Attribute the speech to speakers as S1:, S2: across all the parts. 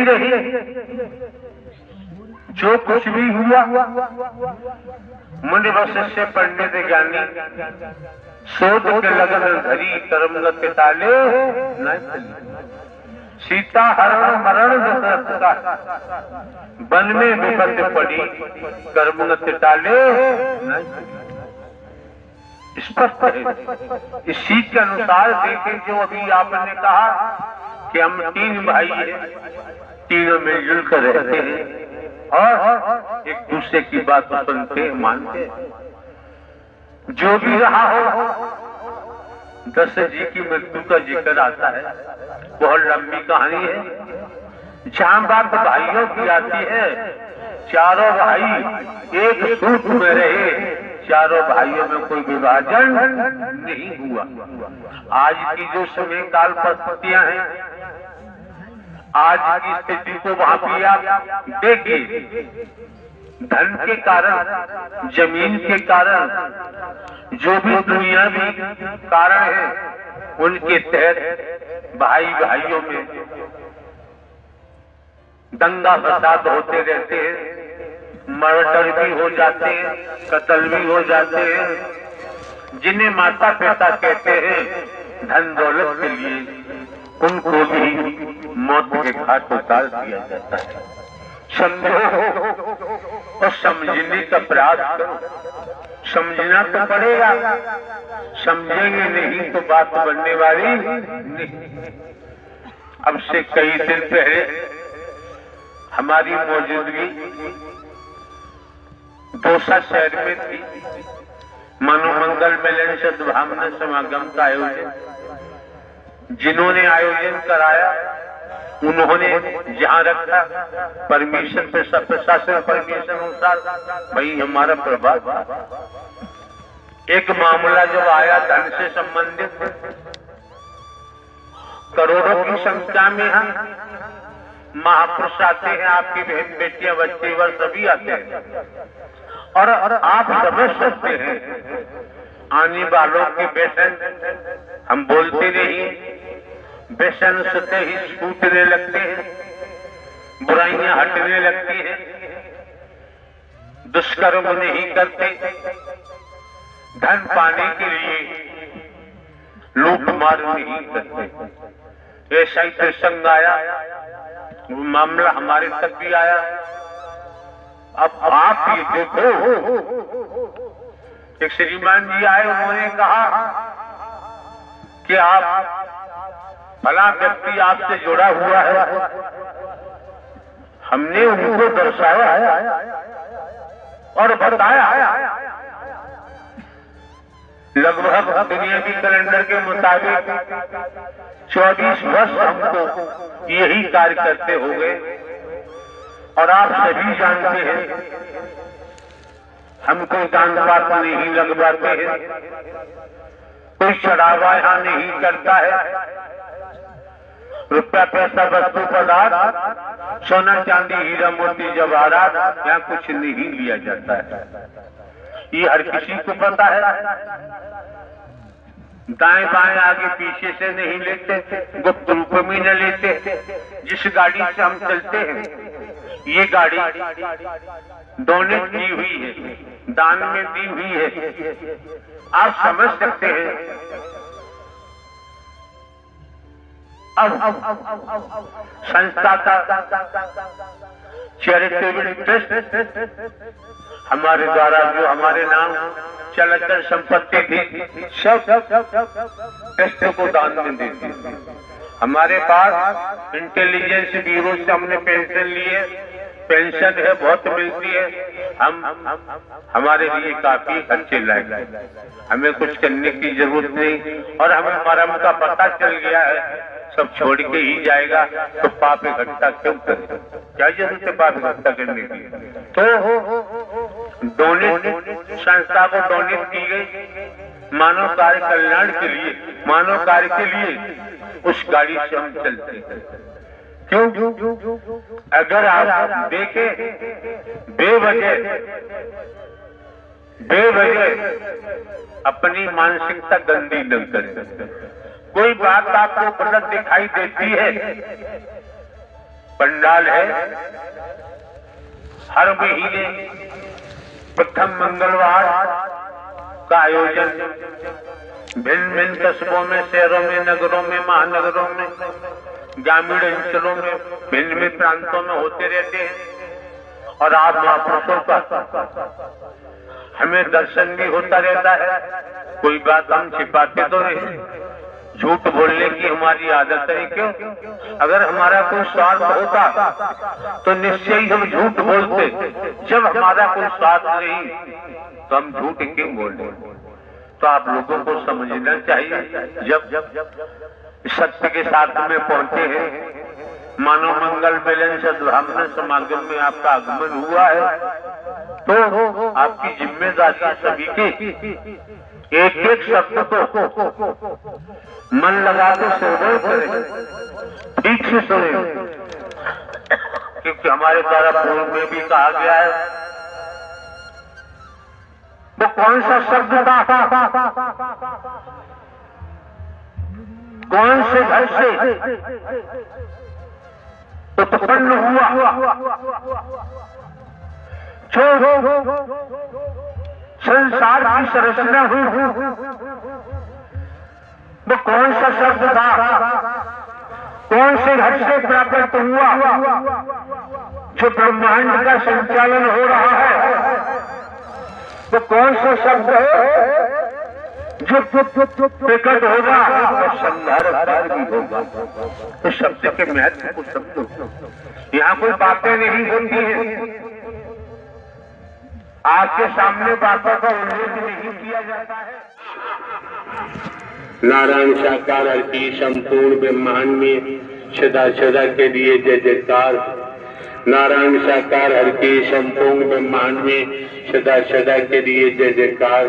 S1: रही, जो कुछ भी हुआ मुनि वशिष्ठ पढ़ने दे ज्ञानी, शोध के लगन धरी कर्मगत ताले न चली। सीता हरण मरण दशरथ का, वन में विपत्ति पड़ी कर्मगत टाले न चली। स्पष्ट है। इस चीज के अनुसार देखें, जो अभी आपने कहा कि हम 3 भाई हैं, तीनों मिलजुल कर रहते हैं और एक दूसरे की बात सुनते मानते हैं। जो भी रहा हो, दशरथ जी की मृत्यु का जिक्र आता है, बहुत लंबी कहानी है। जहां बात भाइयों की आती है, चारों भाई एक सूत्र में रहे, चारों भाइयों में कोई विभाजन नहीं हुआ। आज की जो समय काल परिस्थितियां हैं, आज की स्थिति को वहां भी आप देखिए। धन के कारण, जमीन के कारण, जो भी दुनियावी कारण है, उनके तहत भाई भाइयों में दंगा फसाद होते रहते हैं, मर्डर भी हो जाते हैं, कत्ल भी हो जाते हैं। जिन्हें माता पिता कहते हैं धन दौलत के लिए, उनको भी मौत के घाट उतार दिया जाता है। समझो और समझने का प्रयास करो। समझना तो पड़ेगा, समझेंगे नहीं तो बात बनने वाली नहीं। अब से कई दिन पहले हमारी मौजूदगी दौसा शहर में थी। मनोमंगल मिलन सद्भावना समागम का आयोजन जिन्होंने आयोजन कराया, उन्होंने जहां रखा परमिशन पे, सब प्रशासन परमिशन अनुसार भाई हमारा प्रभाव था। एक मामला जब आया धन से संबंधित, करोड़ों की संख्या में हम महापुरुष आते हैं, आपकी बहन बेटियां बच्चे वर सभी आते हैं, और आप समझ सकते हैं आने वालों के व्यसन, हम बोलते नहीं, व्यसन सतह ही छूटने लगते हैं, बुराइयां हटने लगती हैं, दुष्कर्म नहीं करते, धन पाने के लिए लूट मार नहीं करते। ऐसा ही प्रसंग आया, वो मामला हमारे तक भी आया। अब आप ये देखो, एक श्रीमान जी आए, उन्होंने कहा कि आप फला व्यक्ति आपसे जुड़ा हुआ है। हमने उनको दर्शाया और बताया, लगभग दुनियावी कैलेंडर के मुताबिक 24 वर्ष हमको यही कार्य करते हो गए। और आप सभी जानते हैं हम कोई दान पात नहीं लगवाते हैं, कोई चढ़ावा यहां नहीं करता है। रुपया पैसा वस्तु पदार्थ, सोना चांदी हीरा मोती जवाहरात यहाँ कुछ नहीं लिया जाता है। ये हर किसी को पता है। दाएं बाएं आगे पीछे से नहीं लेते, गुप्त रूप में न लेते। जिस गाड़ी से हम चलते हैं, ये गाड़ी डोनेट की हुई है, दान में दी हुई है। आप समझ सकते हैं। अब संस्था का चैरिटेबल ट्रस्ट हमारे द्वारा जो हमारे नाम चलकर संपत्ति थी, सब ट्रस्ट को दान में देती। हमारे पास इंटेलिजेंस ब्यूरो से हमने पेंशन ली है, पेंशन है बहुत मिलती है। हम हमारे लिए काफी अच्छे लायक, हमें कुछ करने की जरूरत नहीं। और हमें मरम का पता चल गया है, सब छोड़ के ही जाएगा, तो पाप इकट्ठा क्यों करें? क्या जरूरत है पाप इकट्ठा करने की? तो डोनेट, संस्था को डोनेट की गई मानव कार्य कल्याण के लिए, मानव कार्य के लिए उस गाड़ी से हम चलते हैं। क्यों? अगर आप देखें, बेवजह अपनी मानसिकता गंदी न करें। कोई बात आपको गलत दिखाई देती है पंडाल है। हर महीने प्रथम मंगलवार का आयोजन भिन्न भिन्न कस्बों में, शहरों में, नगरों में, महानगरों में, ग्रामीण अंचलों में, भिन्न भिन्न प्रांतों में होते रहते हैं। और आप महापुरुषों का हमें दर्शन भी होता रहता है। कोई बात हम छिपाते तो नहीं, झूठ बोलने की हमारी आदत है। क्यों? अगर हमारा कोई स्वार्थ होता तो निश्चय ही हम झूठ बोलते। जब हमारा कोई स्वार्थ नहीं तो हम झूठ क्यों बोलते? तो आप लोगों को समझना चाहिए, जब सत्य के साथ में पहुंचे हैं, मानव मंगल मिलन सद्भावना समागम में आपका आगमन हुआ है, तो आपकी जिम्मेदारी सभी की एक एक शब्द को मन लगा के सुने करें, ठीक से सुने, क्योंकि हमारे द्वारा पूर्व में भी कहा गया है वो कौन सा शब्द था, कौन से घर से उत्पन्न हुआ, जो संसार की संरचना हुई, वो कौन सा शब्द था, कौन से घर से प्राप्त हुआ, जो ब्रह्मांड का संचालन हो रहा है, वो कौन सा शब्द है जो प्रकट होगा और संहार भी होगा। तो शब्द के महत्व को समझो। यहाँ कोई बातें नहीं होती है, आपके सामने बातों का उल्लेख नहीं किया जाता है।
S2: नारायण साकार हर की संपूर्ण ब्रह्मांड में सदा सदा के लिए जय जयकार। नारायण साकार हर की संपूर्ण ब्रह्मांड में सदा सदा के लिए जय जयकार।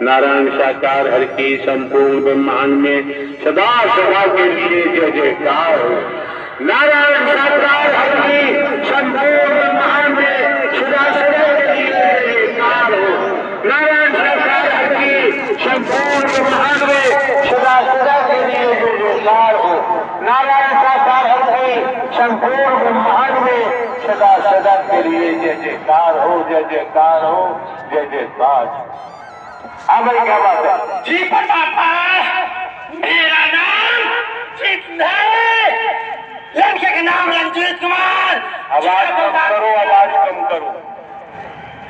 S2: नारायण साकार हर की संपूर्ण ब्रह्मांड में सदा सदा के लिए जय जयकार। नारायण साकार हर की संपूर्ण ब्रह्मांड में सदा सदा के लिए जय जयकार हो। नारायण साकार हर की संपूर्ण ब्रह्मांड में सदा सदा के लिए जय जयकार हो। नारायण साकार हर की संपूर्ण ब्रह्मांड में सदा सदा के लिए जय जयकार हो, जय जयकार हो, जय जयकार। हाँ भाई, क्या बात है जी? परमात्मा, मेरा नाम चित्त है, लड़के का नाम रंजीत कुमार। आवाज कम करो, आवाज कम करो।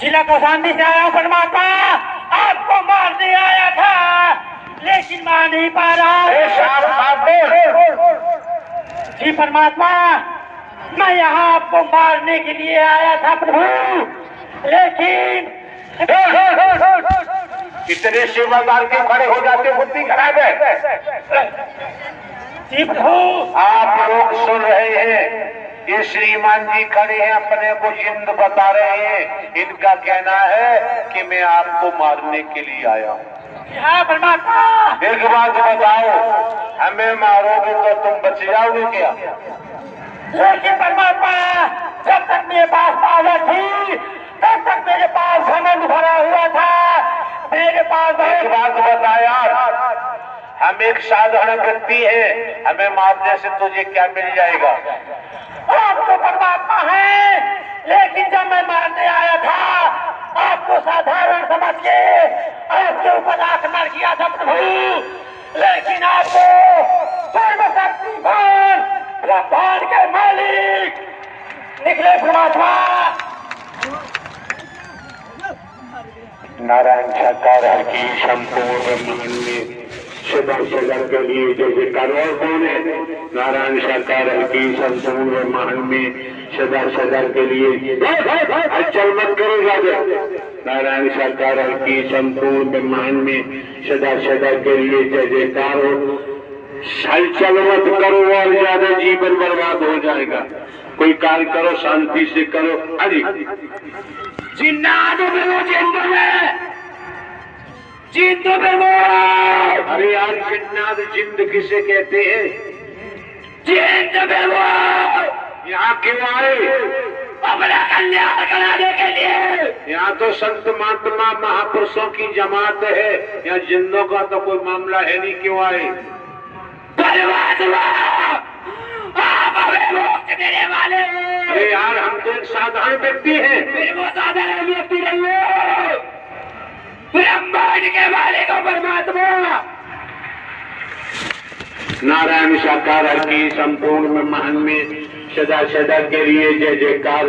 S2: जिला कौशाम्बी से आया परमात्मा, आपको मारने आया था लेकिन मार नहीं पा रहा। जी परमात्मा, मैं यहाँ आपको मारने के लिए आया था प्रभु, लेकिन इतने सेवादार के खड़े हो जाते, बुद्धि खराब है। जी प्रभु, आप लोग सुन रहे हैं, ये श्रीमान जी खड़े हैं, अपने को जिंद बता रहे हैं। इनका कहना है कि मैं आपको मारने के लिए आया हूँ। हाँ परमात्मा, एक बात बताओ, हमें मारोगे तो तुम बच जाओगे क्या? लेकिन परमात्मा, जब तक मेरे पास पावर थी तब तक मेरे पास घमंड भरा हुआ था। मेरे पास एक बात बताया, हम एक साधारण व्यक्ति हैं, हमें मारने से तुझे क्या मिल जाएगा? आप तो परमात्मा है, लेकिन जब मैं मारने आया था आपको साधारण समझ के आपके ऊपर आक्रमण किया था प्रभु, लेकिन आपको सर्वशक्तिमान ब्रह्मांड के मालिक निकले परमात्मा। नारायण साकार हर की संपूर्ण ब्रह्मांड में सदा सदा के लिए जय जयकार। और कौन है? नारायण साकार हर की संपूर्ण ब्रह्मांड में सदा सदा के लिए चल मत करो ज्यादा। नारायण साकार हर की संपूर्ण ब्रह्मांड में सदा सदा के लिए जय जयकार हो। हलचल मत करो और ज्यादा जीवन बर्बाद हो जाएगा। कोई कार्य करो, शांति से करो। अरे जिन्नाद अरे यार, जिन्नाद जिंद किसे कहते हैं? जिंद यहाँ क्यों आए? अपना कल्याण कराने के लिए। यहाँ तो संत महात्मा महापुरुषों की जमात है, यहाँ जिंदों का तो कोई मामला है नहीं। क्यों आए? आप हमें मुक्त दिलवा। साधारण व्यक्ति है,
S3: फिर वो साधारण व्यक्ति नहीं है, ब्रह्मांड के मालिक हो परमात्मा।
S2: नारायण साकार हर की संपूर्ण ब्रह्मांड में सदा सदा के लिए जय जयकार।